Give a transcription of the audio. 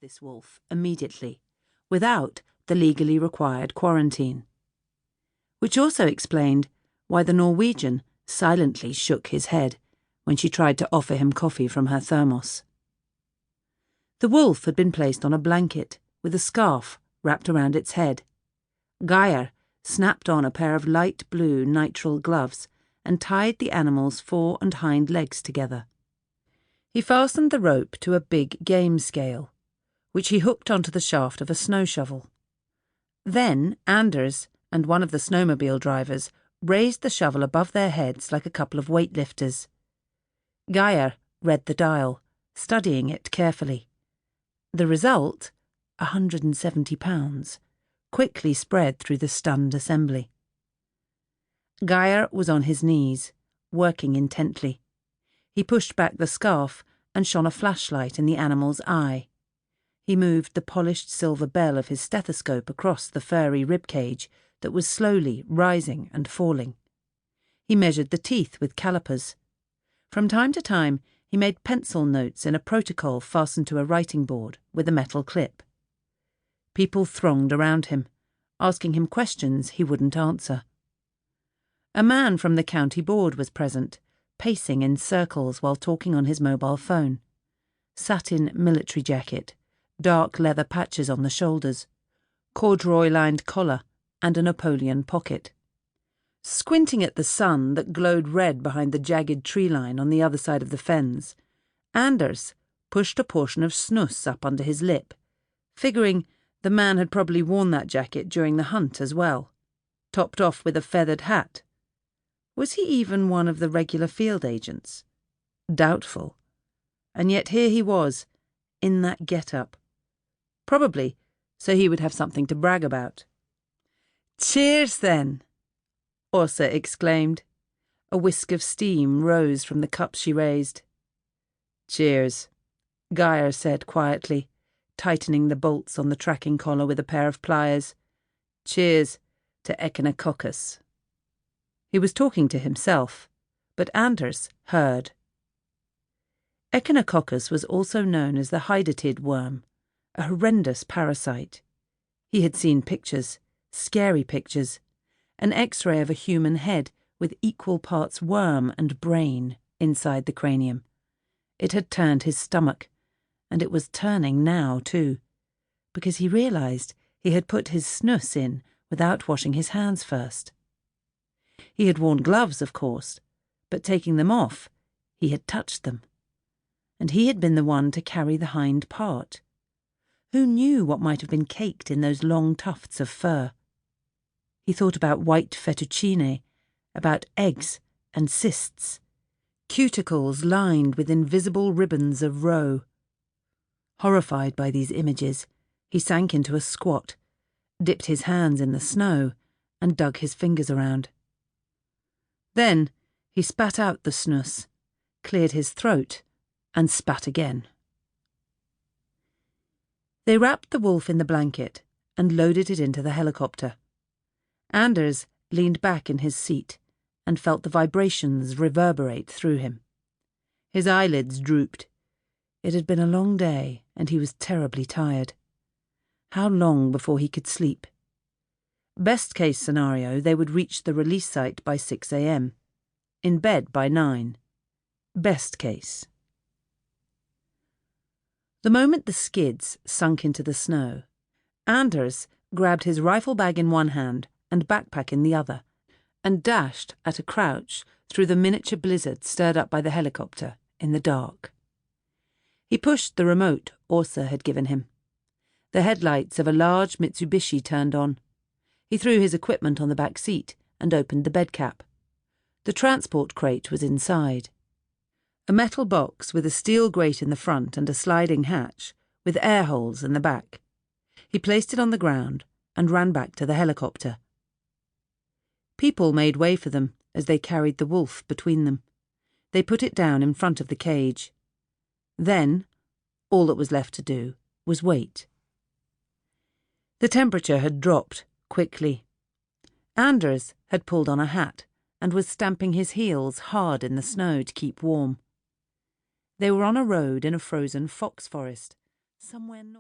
this wolf immediately, without the legally required quarantine. Which also explained why the Norwegian silently shook his head when she tried to offer him coffee from her thermos. The wolf had been placed on a blanket with a scarf wrapped around its head. Geir snapped on a pair of light blue nitrile gloves and tied the animal's fore and hind legs together. He fastened the rope to a big game scale, which he hooked onto the shaft of a snow shovel. Then Anders and one of the snowmobile drivers raised the shovel above their heads like a couple of weightlifters. Geir read the dial, studying it carefully. The result, 170 pounds, quickly spread through the stunned assembly. Geir was on his knees, working intently. He pushed back the scarf and shone a flashlight in the animal's eye. He moved the polished silver bell of his stethoscope across the furry ribcage that was slowly rising and falling. He measured the teeth with calipers. From time to time, he made pencil notes in a protocol fastened to a writing board with a metal clip. People thronged around him, asking him questions he wouldn't answer. A man from the county board was present, pacing in circles while talking on his mobile phone. Satin military jacket, dark leather patches on the shoulders, corduroy-lined collar, and a Napoleon pocket. Squinting at the sun that glowed red behind the jagged tree line on the other side of the fens, Anders pushed a portion of snus up under his lip, figuring the man had probably worn that jacket during the hunt as well, topped off with a feathered hat. Was he even one of the regular field agents? Doubtful. And yet here he was, in that get-up. Probably so he would have something to brag about. "Cheers, then!" Åsa exclaimed. A whisk of steam rose from the cup she raised. "Cheers," Geir said quietly, tightening the bolts on the tracking collar with a pair of pliers. "Cheers to Echinococcus." He was talking to himself, but Anders heard. Echinococcus was also known as the hydatid worm, a horrendous parasite. He had seen pictures, scary pictures, an X-ray of a human head with equal parts worm and brain inside the cranium. It had turned his stomach, and it was turning now too, because he realized he had put his snus in without washing his hands first. He had worn gloves, of course, but taking them off, he had touched them. And he had been the one to carry the hind part. Who knew what might have been caked in those long tufts of fur? He thought about white fettuccine, about eggs and cysts, cuticles lined with invisible ribbons of roe. Horrified by these images, he sank into a squat, dipped his hands in the snow, and dug his fingers around. Then he spat out the snus, cleared his throat, and spat again. They wrapped the wolf in the blanket and loaded it into the helicopter. Anders leaned back in his seat and felt the vibrations reverberate through him. His eyelids drooped. It had been a long day, and he was terribly tired. How long before he could sleep? Best-case scenario, they would reach the release site by 6 a.m. In bed by 9. Best case. The moment the skids sunk into the snow, Anders grabbed his rifle bag in one hand and backpack in the other, and dashed at a crouch through the miniature blizzard stirred up by the helicopter in the dark. He pushed the remote Åsa had given him. The headlights of a large Mitsubishi turned on. He threw his equipment on the back seat and opened the bed cap. The transport crate was inside. A metal box with a steel grate in the front and a sliding hatch, with air holes in the back. He placed it on the ground and ran back to the helicopter. People made way for them as they carried the wolf between them. They put it down in front of the cage. Then, all that was left to do was wait. The temperature had dropped quickly. Anders had pulled on a hat and was stamping his heels hard in the snow to keep warm. They were on a road in a frozen fox forest, somewhere north.